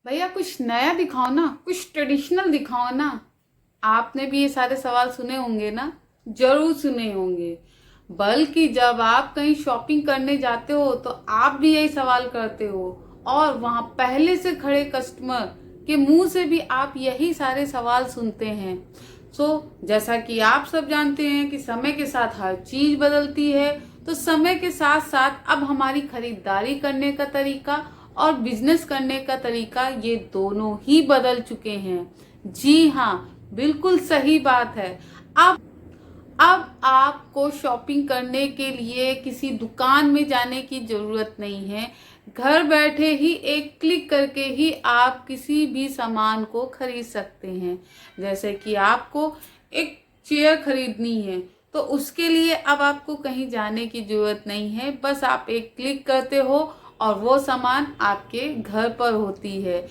भैया कुछ नया दिखाओ ना, कुछ ट्रेडिशनल दिखाओ ना। आपने भी ये सारे सवाल सुने होंगे ना, जरूर सुने होंगे। बल्कि जब आप कहीं शॉपिंग करने जाते हो तो आप भी यही सवाल करते हो, और वहां पहले से खड़े कस्टमर के मुंह से भी आप यही सारे सवाल सुनते हैं। जैसा कि आप सब जानते हैं कि समय के साथ हर चीज बदलती है, तो समय के साथ साथ अब हमारी खरीदारी करने का तरीका और बिजनेस करने का तरीका, ये दोनों ही बदल चुके हैं। जी हाँ, बिल्कुल सही बात है। अब आपको शॉपिंग करने के लिए किसी दुकान में जाने की जरूरत नहीं है। घर बैठे ही एक क्लिक करके ही आप किसी भी सामान को खरीद सकते हैं। जैसे कि आपको एक चेयर खरीदनी है, तो उसके लिए अब आपको कहीं जाने की जरूरत नहीं है। बस आप एक क्लिक करते हो और वो सामान आपके घर पर होती है।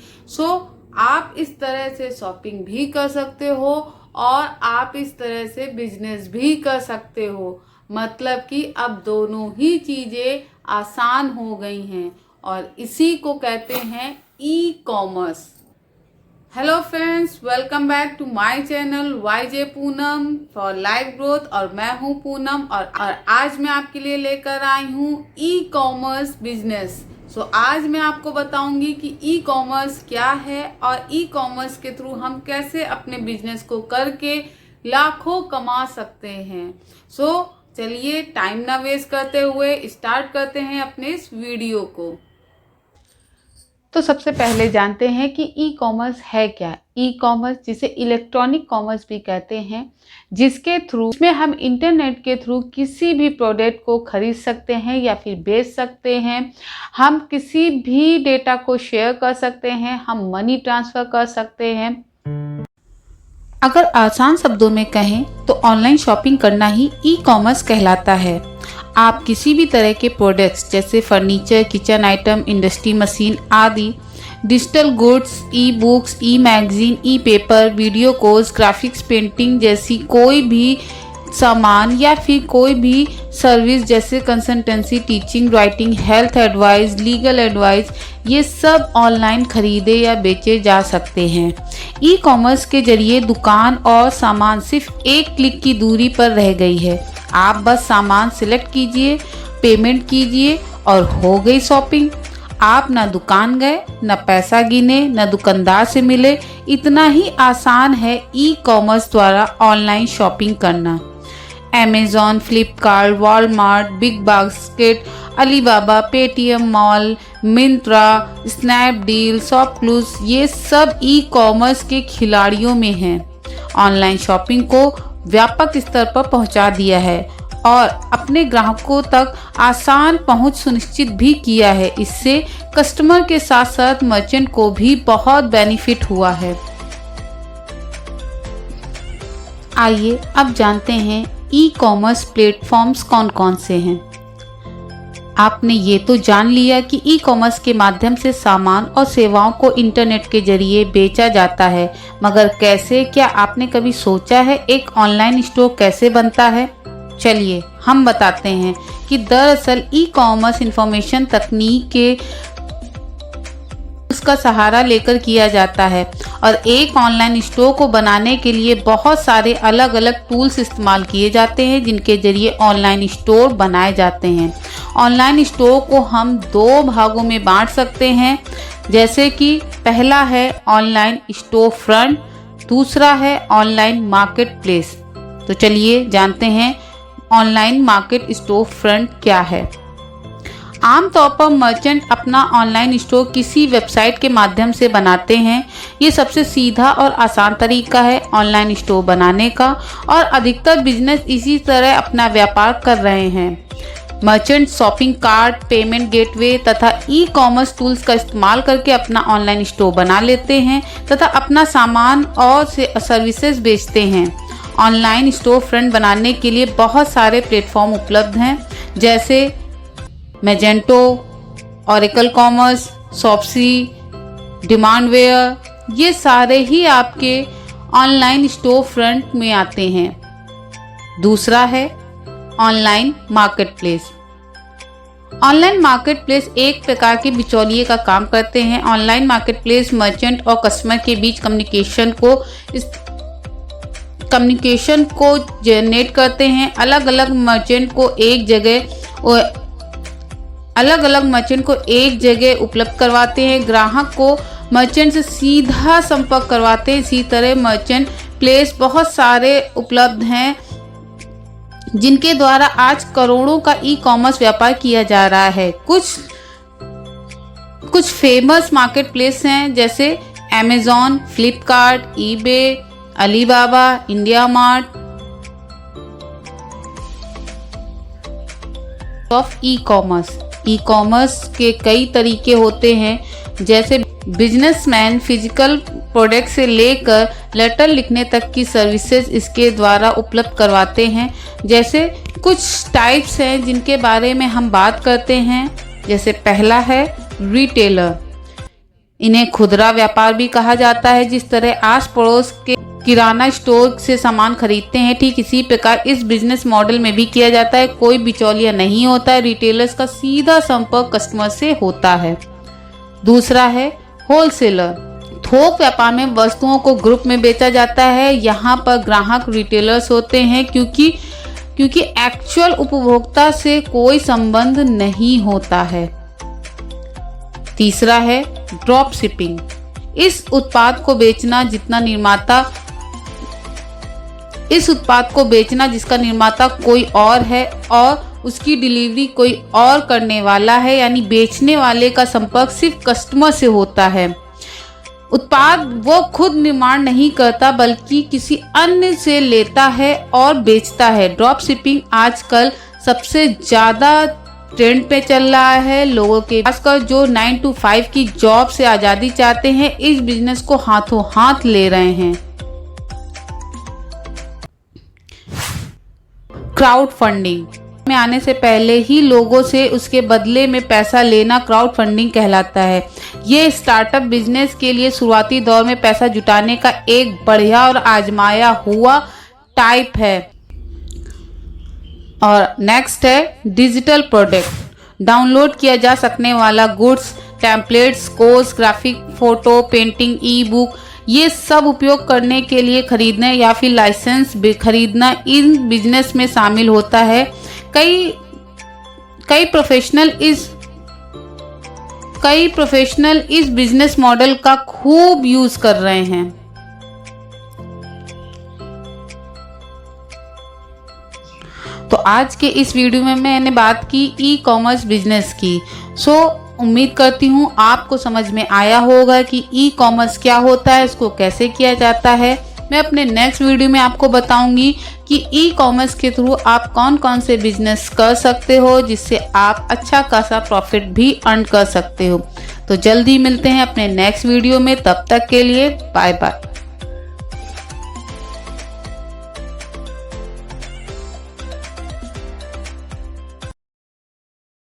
आप इस तरह से शॉपिंग भी कर सकते हो और आप इस तरह से बिजनेस भी कर सकते हो। मतलब कि अब दोनों ही चीजें आसान हो गई हैं, और इसी को कहते हैं e commerce. Hello friends, welcome back to my channel YJ Poonam for life growth. और मैं हूं पूनम, और आज मैं आपके लिए लेकर आई हूं ई कॉमर्स बिजनेस। आज मैं आपको बताऊंगी कि ई कॉमर्स क्या है और ई कॉमर्स के थ्रू हम कैसे अपने बिजनेस को करके लाखों कमा सकते हैं। चलिए टाइम ना वेस्ट करते हुए स्टार्ट करते हैं अपने इस वीडियो को। तो सबसे पहले जानते हैं कि ई कॉमर्स है क्या। ई कॉमर्स, जिसे इलेक्ट्रॉनिक कॉमर्स भी कहते हैं, जिसके थ्रू में हम इंटरनेट के थ्रू किसी भी प्रोडक्ट को खरीद सकते हैं या फिर बेच सकते हैं। हम किसी भी डेटा को शेयर कर सकते हैं, हम मनी ट्रांसफर कर सकते हैं। अगर आसान शब्दों में कहें तो ऑनलाइन शॉपिंग करना ही ई कॉमर्स कहलाता है। आप किसी भी तरह के प्रोडक्ट्स जैसे furniture, kitchen item, industry machine आदि, digital goods, e books, e magazine, e paper, video course, graphics, painting जैसी कोई भी सामान या फिर कोई भी सर्विस जैसे consultancy, teaching, writing, health advice, legal advice, ये सब ऑनलाइन खरीदे या बेचे जा सकते हैं। ई कॉमर्स के जरिए दुकान और सामान सिर्फ एक क्लिक की दूरी पर रह गई है। आप बस सामान सिलेक्ट कीजिए, पेमेंट कीजिए और हो गई शॉपिंग। आप ना दुकान गए, ना पैसा गिने, ना दुकानदार से मिले। इतना ही आसान है ई कॉमर्स द्वारा ऑनलाइन शॉपिंग करना। Amazon, Flipkart, Walmart, big basket, Alibaba, Paytm mall, Myntra, Snapdeal, ShopClues, ये सब ई कॉमर्स के खिलाड़ियों में हैं। ऑनलाइन शॉपिंग को व्यापक स्तर पर पहुंचा दिया है और अपने ग्राहकों तक आसान पहुंच सुनिश्चित भी किया है। इससे कस्टमर के साथ साथ मर्चेंट को भी बहुत बेनिफिट हुआ है। आइए अब जानते हैं ई कॉमर्स प्लेटफॉर्म्स कौन कौन से हैं। आपने ये तो जान लिया कि ई कॉमर्स के माध्यम से सामान और सेवाओं को इंटरनेट के जरिए बेचा जाता है, मगर कैसे? क्या आपने कभी सोचा है एक ऑनलाइन स्टोर कैसे बनता है? चलिए हम बताते हैं कि दरअसल ई कॉमर्स इंफॉर्मेशन तकनीक के उसका सहारा लेकर किया जाता है, और एक ऑनलाइन स्टोर को बनाने के लिए बहुत सारे अलग अलग टूल्स इस्तेमाल किए जाते हैं, जिनके जरिए ऑनलाइन स्टोर बनाए जाते हैं। ऑनलाइन स्टोर को हम दो भागों में बांट सकते हैं, जैसे कि पहला है ऑनलाइन स्टोर फ्रंट, दूसरा है ऑनलाइन मार्केट प्लेस। तो चलिए जानते हैं ऑनलाइन मार्केट स्टोर फ्रंट क्या है। आमतौर पर मर्चेंट अपना ऑनलाइन स्टोर किसी वेबसाइट के माध्यम से बनाते हैं। ये सबसे सीधा और आसान तरीका है ऑनलाइन स्टोर बनाने का, और अधिकतर बिजनेस इसी तरह अपना व्यापार कर रहे हैं। Merchant shopping cart, payment gateway तथा ई कॉमर्स टूल्स का इस्तेमाल करके अपना ऑनलाइन स्टोर बना लेते हैं तथा अपना सामान और सर्विसेज बेचते हैं। ऑनलाइन स्टोर फ्रंट बनाने के लिए बहुत सारे प्लेटफॉर्म उपलब्ध हैं, जैसे मैजेंटो, ओरेकल कॉमर्स, शॉप्सी, डिमांडवेयर। ये सारे ही आपके ऑनलाइन स्टोर फ्रंट में आते हैं। दूसरा है online market place. Online market place एक प्रकार के बिचौलिए का काम करते हैं। ऑनलाइन मार्केट प्लेस मर्चेंट और कस्टमर के बीच कम्युनिकेशन को जनरेट करते हैं। अलग अलग मर्चेंट को एक जगह उपलब्ध करवाते हैं। ग्राहक को मर्चेंट से सीधा संपर्क करवाते हैं। इसी तरह मर्चेंट प्लेस बहुत सारे उपलब्ध हैं जिनके द्वारा आज करोड़ों का ई कॉमर्स व्यापार किया जा रहा है। कुछ फेमस मार्केट प्लेस हैं जैसे Amazon, Flipkart, eBay, Alibaba, India mart of e commerce के कई तरीके होते हैं, जैसे बिजनेसमैन फिजिकल प्रोडक्ट से लेकर लेटर लिखने तक की सर्विसेज इसके द्वारा उपलब्ध करवाते हैं। जैसे कुछ टाइप्स हैं जिनके बारे में हम बात करते हैं। जैसे पहला है रिटेलर, इन्हें खुदरा व्यापार भी कहा जाता है। जिस तरह आस पड़ोस के किराना स्टोर से सामान खरीदते हैं, ठीक इसी प्रकार इस बिजनेस मॉडल में भी किया जाता है। कोई बिचौलिया नहीं होता है, रिटेलर्स का सीधा संपर्क कस्टमर से होता है। दूसरा है होलसेलर, थोक व्यापार में वस्तुओं को ग्रुप में बेचा जाता है। यहाँ पर ग्राहक रिटेलर्स होते हैं क्योंकि एक्चुअल उपभोक्ता से कोई संबंध नहीं होता है। तीसरा है ड्रॉप शिपिंग, इस उत्पाद को बेचना जिसका निर्माता कोई और है और उसकी डिलीवरी कोई और करने वाला है, यानी बेचने वाले का संपर्क सिर्फ कस्टमर से होता है। उत्पाद वो खुद निर्माण नहीं करता बल्कि किसी अन्य से लेता है और बेचता है। ड्रॉप शिपिंग आजकल सबसे ज्यादा ट्रेंड पे चल रहा है। लोगों के खासकर जो 9 to 5 की जॉब से आजादी चाहते हैं, इस बिजनेस को हाथों हाथ ले रहे हैं। क्राउड फंडिंग में आने से पहले ही लोगों से उसके बदले में पैसा लेना क्राउड फंडिंग कहलाता है। ये स्टार्टअप बिजनेस के लिए शुरुआती दौर में पैसा जुटाने का एक बढ़िया और आजमाया हुआ टाइप है। और नेक्स्ट है डिजिटल प्रोडक्ट, डाउनलोड किया जा सकने वाला goods, templates, course, graphic, photo, painting, ई बुक, ये सब उपयोग करने के लिए खरीदने या फिर लाइसेंस खरीदना इन बिजनेस में शामिल होता है। कई प्रोफेशनल इस बिजनेस मॉडल का खूब यूज कर रहे हैं। तो आज के इस वीडियो में मैंने बात की ई कॉमर्स बिजनेस की। उम्मीद करती हूँ आपको समझ में आया होगा कि ई कॉमर्स क्या होता है, इसको कैसे किया जाता है। मैं अपने नेक्स्ट वीडियो में आपको बताऊंगी कि ई कॉमर्स के थ्रू आप कौन कौन से बिजनेस कर सकते हो जिससे आप अच्छा खासा प्रॉफिट भी अर्न कर सकते हो। तो जल्दी मिलते हैं अपने नेक्स्ट वीडियो में, तब तक के लिए बाय बाय।